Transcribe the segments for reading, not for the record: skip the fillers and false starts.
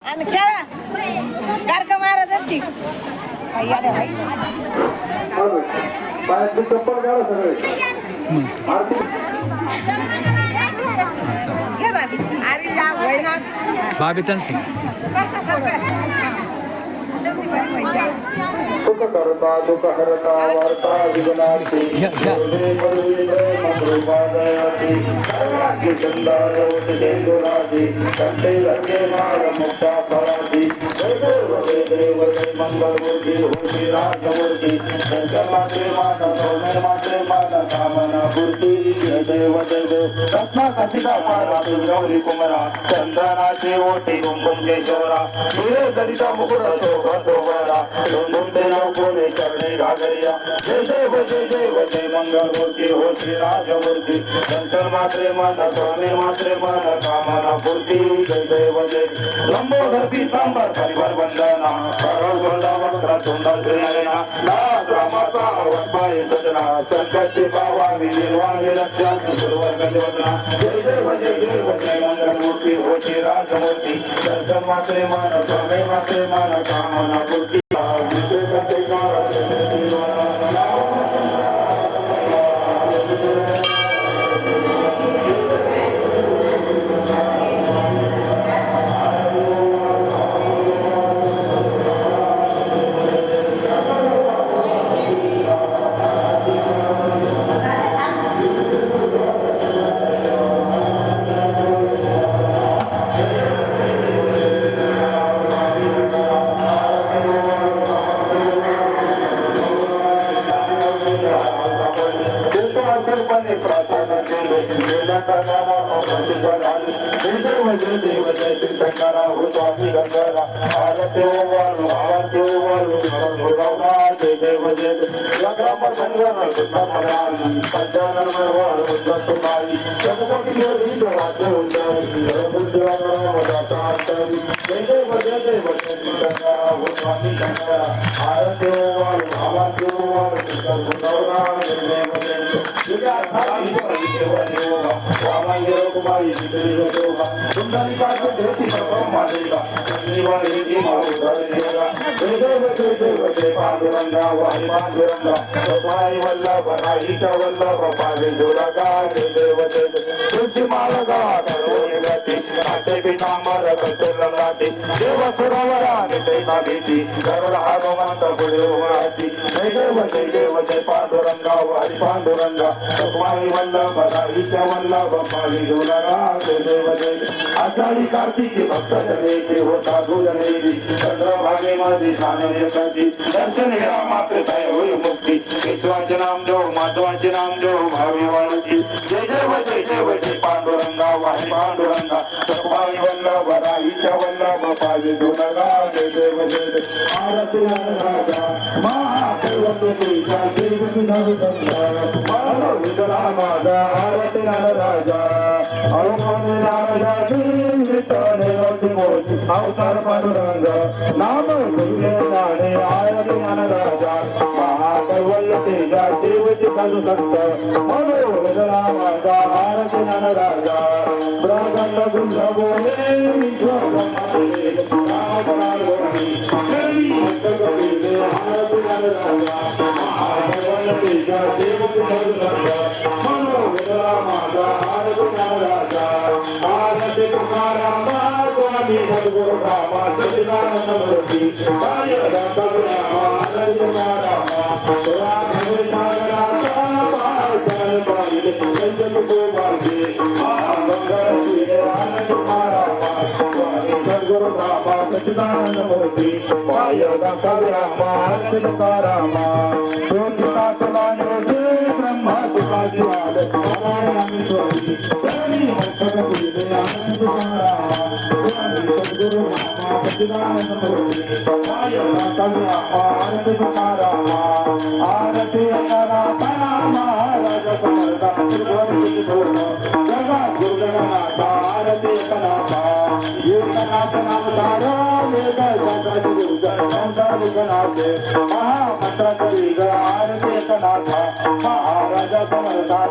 आणि खेळा गारका मारा जरशी आले भाई पायाची चप्पल काढा सगळे आरती घे बाबी अरे या वळना बाबी त्यांची करता सगळं शेवटी पण माहिती सुख करता दुःख हरता वार्ता विघ्नाची मंगलपादयाची सर्वांची चंदारोटी दुराजी कंठे लगे माळ मुक्ता फळाची जय देव जय मंगलमूर्ती होती राजमूर्ती शंकराचे मान सोने माते मान कामना पूर्ती जय देव रत्ना कथिता पारा गौरी कुमरा चंदनाचे ओटी कुंकुम केशवरा तुरे दलिता मुकुट शोभा कोणे करणे घागरिया जय देव जय मंगलमूर्ती हो श्री राजमूर्ती शंकर मात्रे मन स्वामी मात्रे मन कामना पूर्ती जय देव जय लंबोदर पीतांबर परिवार वंदना गोंडा वस्त्र तोंडा श्रेयना नाथ रामाचा वत्पाय सजना संकष्टी बावा विनिर्वाणी लक्ष्या सुरवर्ग देवतना जय देव जय मंगलमूर्ती हो श्री राजमूर्ती शंकर मात्रे मन स्वामी मात्रे मन कामना पूर्ती आषाढी कार्तिकी भक्त जनेची होता दुजनेची चंद्रभागे मध्ये स्नाननेची दर्शन घ्या मात्र काय होई मुक्ती विश्वाचे नाम देव माधवाचे नाम देव भावी वाळूची जय जय पांडुरंगा वाही पांडुरंगा सखभाई वल्लभ राहीच्या वल्लभ पावी दुर्गा जय जय आरती राजा महादेवतेच्या श्रीमती नवगंगा विठला माझा आरती राजा अवतार पांडुरंग नाम गुरुने आरती राजा महाकवल तेजा देवची बाजू संत मनोरला माझा आरती राजा प्रगंड गुंड बोले महाराजा समर्था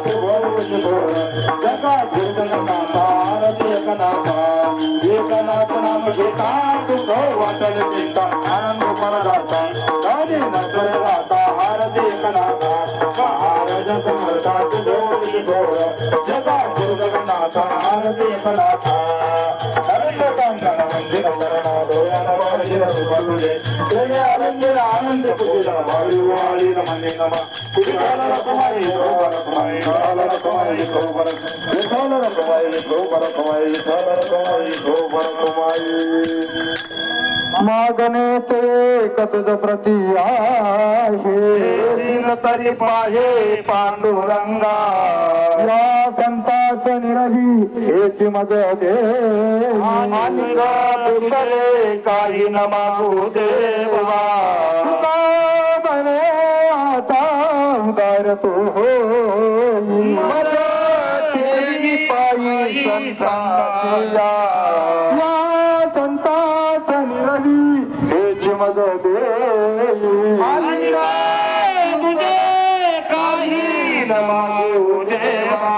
एकनाथ नाम घेता दुःख वाटल चिंता आनंद परदाता गाणे नसर गाता हारती एकनाथा महाराज समर्था तुझोर जगा जगन्नाथा हारती एकनाथा अरण्यकांगण मंदिर करणा दोयान वाळीर बलुले जय आनंद आनंद पुजिला वायू वाळी नमने नमः विठाल रखमाई विठाल रखमाई विठाल रखमाई विठाल रखमाई विठाल रखमाई विठाल रखमाई विठाल रखमाई मागणे ते कतज प्रती आहे दिन तरी पाहे पांडुरंगा या संताच निरही हेची मज दे काही न मागू देवा म्हणे आता उदार तो होई पायी संतांच्या या संताच निरही हेची मज दे काही न मागू देवा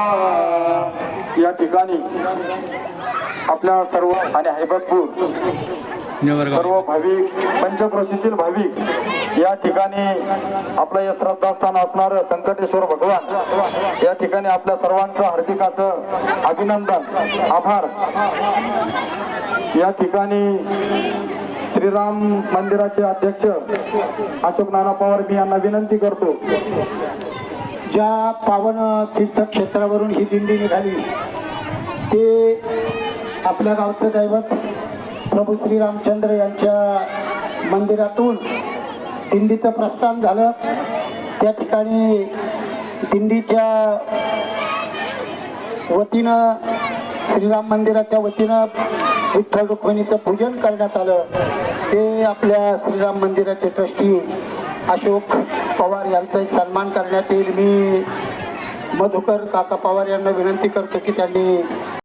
या ठिकाणी आपल्या सर्व आणि हैबतपूर सर्व भाविक पंचक्रोशीतील भाविक या ठिकाणी आपलं हे श्रद्धास्थान असणार संकटेश्वर भगवान या ठिकाणी आपल्या सर्वांचं हार्दिकाचं अभिनंदन आभार. या ठिकाणी श्रीराम मंदिराचे अध्यक्ष अशोक नाना पवार मी यांना विनंती करतो, ज्या पावन तीर्थक्षेत्रावरून ही दिंडी निघाली ते आपल्या गावचं दैवत प्रभू श्रीरामचंद्र यांच्या मंदिरातून दिंडीचं प्रस्थान झालं. त्या ठिकाणी दिंडीच्या वतीनं श्रीराम मंदिराच्या वतीनं विठ्ठल रुक्मिणीचं पूजन करण्यात आलं. ते आपल्या श्रीराम मंदिराचे ट्रस्टी अशोक पवार यांचा सन्मान करण्यात येईल. मी मधुकर काका पवार यांना विनंती करतो की त्यांनी